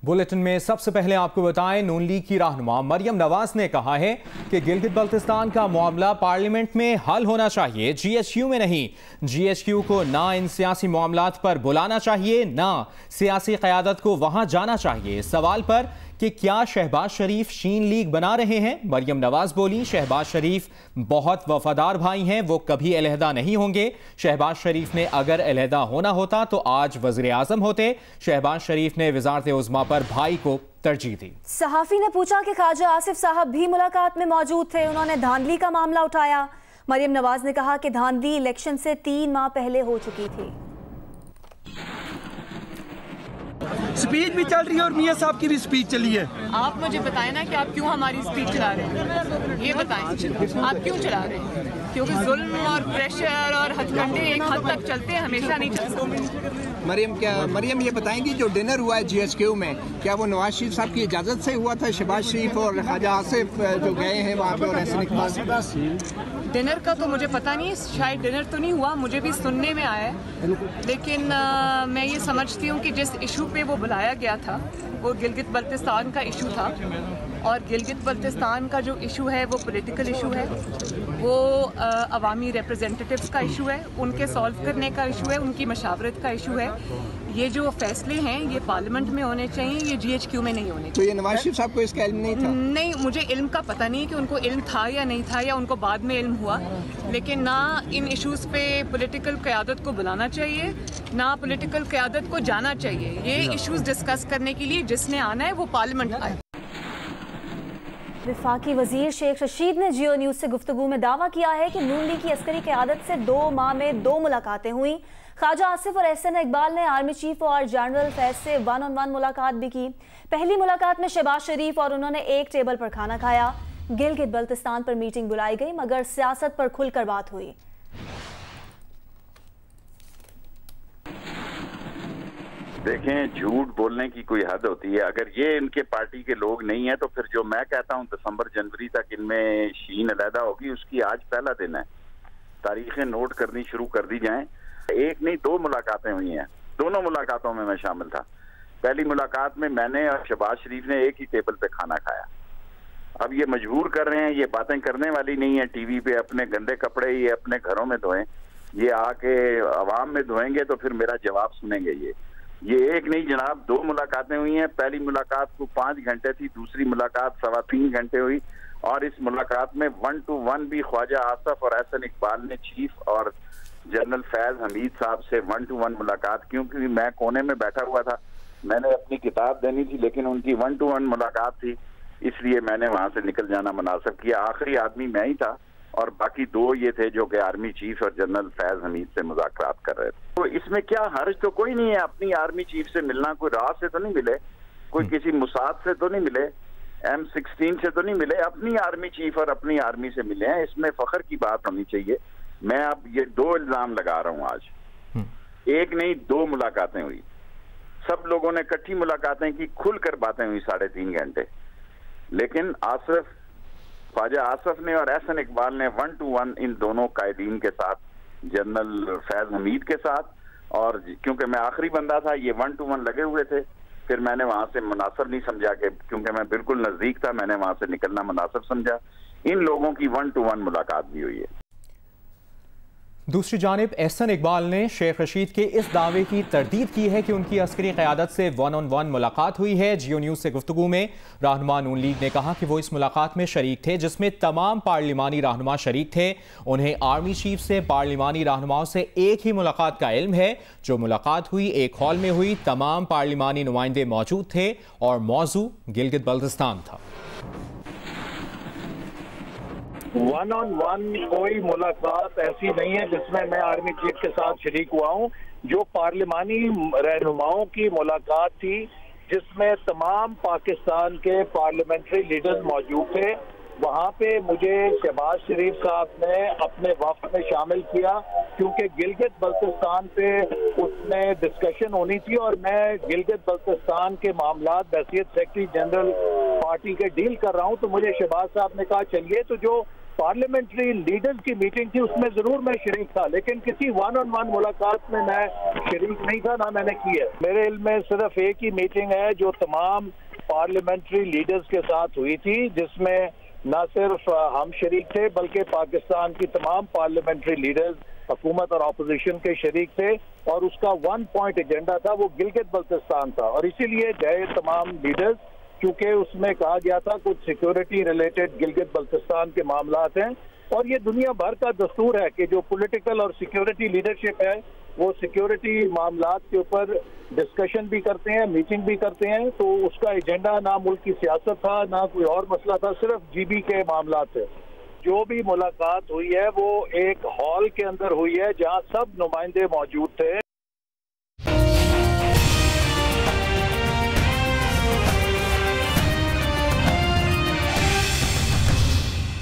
Bulletin में सबसे पहले आपको बताएं, नून लीग की रहनुमा मरियम नवाज ने कहा है कि गिलगित बल्तिस्तान का मामला पार्लियामेंट में हल होना चाहिए, GHQ में नहीं। GHQ को ना इन सियासी मामलात पर बुलाना चाहिए, ना सियासी क़यादत को वहां जाना चाहिए। सवाल पर कि क्या शहबाज शरीफ शीन लीग बना रहे हैं, मरियम नवाज बोली, शहबाज शरीफ बहुत वफादार भाई हैं, वो कभी अलहदा नहीं होंगे। शहबाज शरीफ ने अगर अलहदा होना होता तो आज वज़ीर आज़म होते। शहबाज शरीफ ने वज़ारत उज़्मा पर भाई को तरजीह दी। सहाफ़ी ने पूछा कि ख्वाजा आसिफ साहब भी मुलाकात में मौजूद थे, उन्होंने धांधली का मामला उठाया। मरियम नवाज ने कहा कि धांधली इलेक्शन से 3 माह पहले हो चुकी थी। स्पीच भी चल रही है और मियां साहब की भी स्पीच चली है। आप मुझे बताएं ना कि आप क्यों हमारी स्पीच चला रहे हैं, ये बताएं आप क्यों चला रहे हैं? क्योंकि जुल्म और प्रेशर और हथकंडे एक हद तक चलते हैं, हमेशा नहीं चल सकते। मरियम ये बताएंगी जो डिनर हुआ है GHQ में, क्या वो नवाज शरीफ साहब की इजाज़त से हुआ था? शहबाज शरीफ और ख्वाजा आसिफ जो गए हैं वहाँ पे और ऐसे डिनर का तो मुझे पता नहीं, शायद डिनर तो नहीं हुआ, मुझे भी सुनने में आया है। लेकिन मैं ये समझती हूँ कि जिस इशू पे वो बुलाया गया था वो गिलगित बल्तिस्तान का इशू था, और गिलगित बल्तिस्तान का जो इशू है वो पॉलिटिकल इशू है, वो अवामी रिप्रेजेंटेटिव्स का इशू है, उनके सॉल्व करने का इशू है, उनकी मशावरत का इशू है। ये जो फैसले हैं ये पार्लियामेंट में होने चाहिए, ये GHQ में नहीं होने चाहिए। तो ये नवाज शरीफ साहब को इसका इल्म नहीं था? नहीं, मुझे इल्म का पता नहीं कि उनको इल्म था या नहीं था, या उनको बाद में इल्म हुआ। लेकिन ना इन इश्यूज़ पे पॉलिटिकल क़यादत को बुलाना चाहिए, ना पॉलिटिकल क़यादत को जाना चाहिए। ये इश्यूज़ डिस्कस करने के लिए जिसने आना है वो पार्लियामेंट आए। वफाकी वजीर शेख रशीद ने जियो न्यूज़ से गुफ्तगू में दावा किया है कि नून लीग की अस्करी क़यादत से 2 माह में 2 मुलाकातें हुई। ख्वाजा आसिफ और एहसन इकबाल ने आर्मी चीफ और जनरल फैज से 1-on-1 मुलाकात भी की। पहली मुलाकात में शहबाज शरीफ और उन्होंने एक टेबल पर खाना खाया। गिलगित बल्तिस्तान पर मीटिंग बुलाई गई, मगर सियासत पर खुलकर बात हुई। देखें, झूठ बोलने की कोई हद होती है। अगर ये इनके पार्टी के लोग नहीं है तो फिर जो मैं कहता हूँ दिसंबर जनवरी तक इनमें शीन अलहदा होगी, उसकी आज पहला दिन है। तारीखें नोट करनी शुरू कर दी जाएं। एक नहीं 2 मुलाकातें हुई हैं, दोनों मुलाकातों में मैं शामिल था। पहली मुलाकात में मैंने और शहबाज शरीफ ने एक ही टेबल पे खाना खाया। अब ये मजबूर कर रहे हैं, ये बातें करने वाली नहीं है टीवी पे। अपने गंदे कपड़े ये अपने घरों में धोएं, ये आके अवाम में धोएंगे तो फिर मेरा जवाब सुनेंगे। ये एक नहीं जनाब, 2 मुलाकातें हुई हैं। पहली मुलाकात को 5 घंटे थी, दूसरी मुलाकात 3.25 घंटे हुई, और इस मुलाकात में 1-to-1 भी ख्वाजा आसिफ और एहसन इकबाल ने चीफ और जनरल फैज हमीद साहब से 1-to-1 मुलाकात, क्योंकि मैं कोने में बैठा हुआ था, मैंने अपनी किताब देनी थी, लेकिन उनकी 1-to-1 मुलाकात थी, इसलिए मैंने वहां से निकल जाना मुनासिब किया। आखिरी आदमी मैं ही था और बाकी 2 ये थे जो कि आर्मी चीफ और जनरल फैज हमीद से मुज़ाकरात कर रहे थे। तो इसमें क्या हर्ज तो कोई नहीं है अपनी आर्मी चीफ से मिलना। कोई राह से तो नहीं मिले, कोई किसी मुसाद से तो नहीं मिले, M16 से तो नहीं मिले, अपनी आर्मी चीफ और अपनी आर्मी से मिले हैं। इसमें फख्र की बात होनी चाहिए। मैं अब ये 2 इल्जाम लगा रहा हूँ आज। एक नहीं 2 मुलाकातें हुई, सब लोगों ने इकट्ठी मुलाकातें की, खुलकर बातें हुई 3.5 घंटे। लेकिन ख्वाजा आसिफ ने और एहसन इकबाल ने 1-to-1 इन दोनों कायदीन के साथ, जनरल फैज हमीद के साथ, और क्योंकि मैं आखिरी बंदा था ये 1-to-1 लगे हुए थे, फिर मैंने वहां से मुनासिब नहीं समझा कि क्योंकि मैं बिल्कुल नजदीक था, मैंने वहां से निकलना मुनासिब समझा। इन लोगों की 1-to-1 मुलाकात भी हुई है। दूसरी जानिब एहसन इकबाल ने शेख रशीद के इस दावे की तरदीद की है कि उनकी अस्करी क़यादत से 1-on-1 मुलाकात हुई है। जियो न्यूज़ से गुफ्तगू में रहनुमा नून लीग ने कहा कि वो इस मुलाकात में शरीक थे जिसमें तमाम पार्लिमानी रहनुमा शरीक थे। उन्हें आर्मी चीफ से पार्लिमानी रहनुमाओं से एक ही मुलाकात का इल्म है। जो मुलाकात हुई एक हॉल में हुई, तमाम पार्लिमानी नुमाइंदे मौजूद थे और मौजू गिलगित बल्तिस्तान था। 1-on-1 कोई मुलाकात ऐसी नहीं है जिसमें मैं आर्मी चीफ के साथ शरीक हुआ हूं। जो पार्लिमानी रहनुमाओं की मुलाकात थी जिसमें तमाम पाकिस्तान के पार्लियामेंट्री लीडर्स मौजूद थे, वहां पे मुझे शहबाज शरीफ साहब ने अपने वफ्द में शामिल किया, क्योंकि गिलगित बल्तिस्तान पे उसमें डिस्कशन होनी थी और मैं गिलगित बल्तिस्तान के मामलात हैसियत सेक्रेटरी जनरल पार्टी के डील कर रहा हूं। तो मुझे शहबाज साहब ने कहा चलिए, तो जो पार्लियामेंट्री लीडर्स की मीटिंग थी, उसमें जरूर मैं शरीक था, लेकिन किसी वन ऑन वन मुलाकात में मैं शरीक नहीं था, ना मैंने की है। मेरे इल्म में सिर्फ एक ही मीटिंग है जो तमाम पार्लियामेंट्री लीडर्स के साथ हुई थी, जिसमें न सिर्फ हम शरीक थे बल्कि पाकिस्तान की तमाम पार्लियामेंट्री लीडर्स हुकूमत और अपोजिशन के शरीक थे, और उसका 1 पॉइंट एजेंडा था, वो गिलगित बल्तिस्तान था। और इसीलिए गए तमाम लीडर्स, क्योंकि उसमें कहा गया था कुछ सिक्योरिटी रिलेटेड गिलगित बल्तिस्तान के मामलात हैं, और ये दुनिया भर का दस्तूर है कि जो पॉलिटिकल और सिक्योरिटी लीडरशिप है वो सिक्योरिटी मामलात के ऊपर डिस्कशन भी करते हैं, मीटिंग भी करते हैं। तो उसका एजेंडा ना मुल्क की सियासत था, ना कोई और मसला था, सिर्फ जीबी के मामलात थे। जो भी मुलाकात हुई है वो एक हॉल के अंदर हुई है जहां सब नुमाइंदे मौजूद थे,